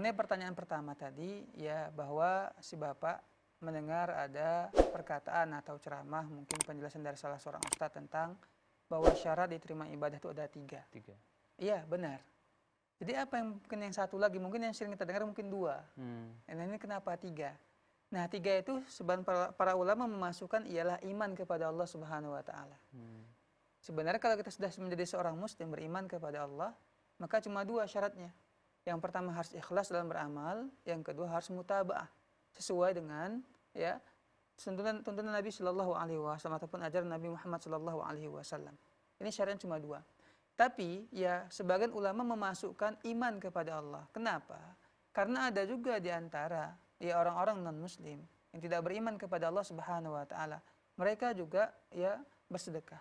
mengenai pertanyaan pertama tadi, ya bahwa si bapak mendengar ada perkataan atau ceramah, mungkin penjelasan dari salah seorang ustadz tentang bahwa syarat diterima ibadah itu ada 3. Iya, benar. Jadi apa yang mungkin yang satu lagi, mungkin yang sering kita dengar mungkin 2. Dan ini kenapa 3? Nah 3 itu sebenarnya para ulama memasukkan ialah iman kepada Allah Subhanahu Wa Taala. Sebenarnya kalau kita sudah menjadi seorang muslim beriman kepada Allah, maka cuma 2 syaratnya. Yang pertama harus ikhlas dalam beramal, yang kedua harus mutaba'ah sesuai dengan ya tuntunan Nabi Shallallahu Alaihi Wasallam ataupun ajaran Nabi Muhammad Shallallahu Alaihi Wasallam. Ini syaratnya cuma 2. Tapi ya sebagian ulama memasukkan iman kepada Allah. Kenapa? Karena ada juga di antara ya orang-orang non muslim yang tidak beriman kepada Allah Subhanahu Wa Taala. Mereka juga ya bersedekah,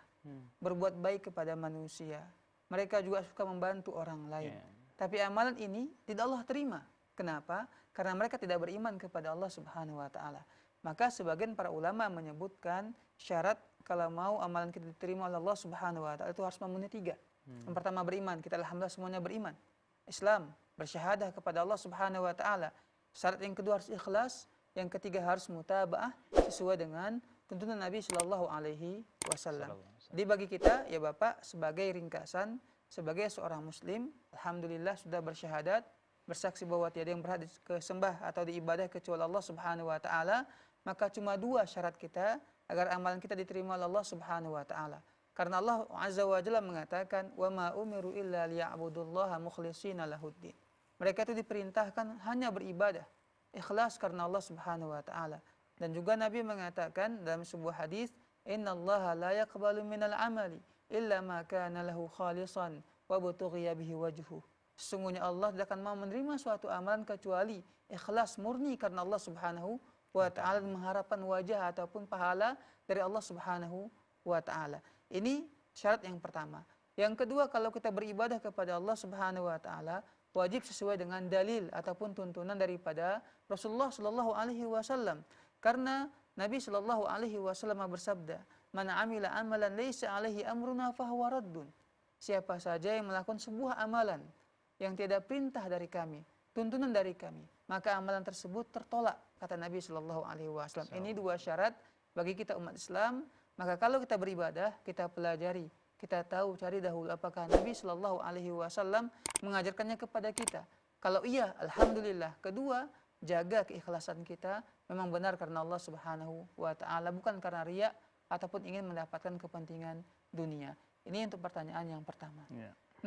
berbuat baik kepada manusia. Mereka juga suka membantu orang lain. Tapi amalan ini tidak Allah terima. Kenapa? Karena mereka tidak beriman kepada Allah Subhanahu Wa Taala. Maka sebagian para ulama menyebutkan syarat kalau mau amalan kita diterima oleh Allah Subhanahu Wa Taala itu harus memenuhi 3. Yang pertama beriman, kita alhamdulillah semuanya beriman. Islam, bersyahadah kepada Allah Subhanahu Wa Taala. Syarat yang kedua harus ikhlas, yang ketiga harus mutaba'ah sesuai dengan tuntunan Nabi Shallallahu Alaihi Wasallam. Jadi bagi kita ya Bapak sebagai ringkasan, sebagai seorang muslim, alhamdulillah sudah bersyahadat, bersaksi bahwa tiada yang berhak disembah atau diibadah kecuali Allah Subhanahu Wa Taala, maka cuma 2 syarat kita agar amalan kita diterima oleh Allah Subhanahu Wa Taala. Karena Allah Azza wa Jalla mengatakan, wa ma umiru illa liya'budullaha mukhlishina lahuddin. Mereka itu diperintahkan hanya beribadah ikhlas karena Allah Subhanahu Wa Taala. Dan juga Nabi mengatakan dalam sebuah hadis, innallaha la yaqbalu minal amali illa ma kana lahu khalisan wa butughiya bihi wajhu. Sesungguhnya Allah tidak akan mau menerima suatu amalan kecuali ikhlas murni karena Allah Subhanahu Wa Taala, mengharapkan wajah ataupun pahala dari Allah Subhanahu Wa Taala. Ini syarat yang pertama. Yang kedua, kalau kita beribadah kepada Allah Subhanahu Wa Taala, wajib sesuai dengan dalil ataupun tuntunan daripada Rasulullah Shallallahu Alaihi Wasallam. Karena Nabi Shallallahu Alaihi Wasallam bersabda, "Man amila amalan laisa alaihi amruna fahuwa raddun." Siapa saja yang melakukan sebuah amalan yang tidak perintah dari kami, tuntunan dari kami, maka amalan tersebut tertolak, kata Nabi Shallallahu Alaihi Wasallam. Ini 2 syarat bagi kita umat Islam. Maka kalau kita beribadah, kita pelajari, kita tahu, cari dahulu apakah Nabi Shallallahu Alaihi Wasallam mengajarkannya kepada kita. Kalau iya, alhamdulillah. Kedua, jaga keikhlasan kita memang benar karena Allah Subhanahu Wa Taala, bukan karena riya ataupun ingin mendapatkan kepentingan dunia. Ini untuk pertanyaan yang pertama.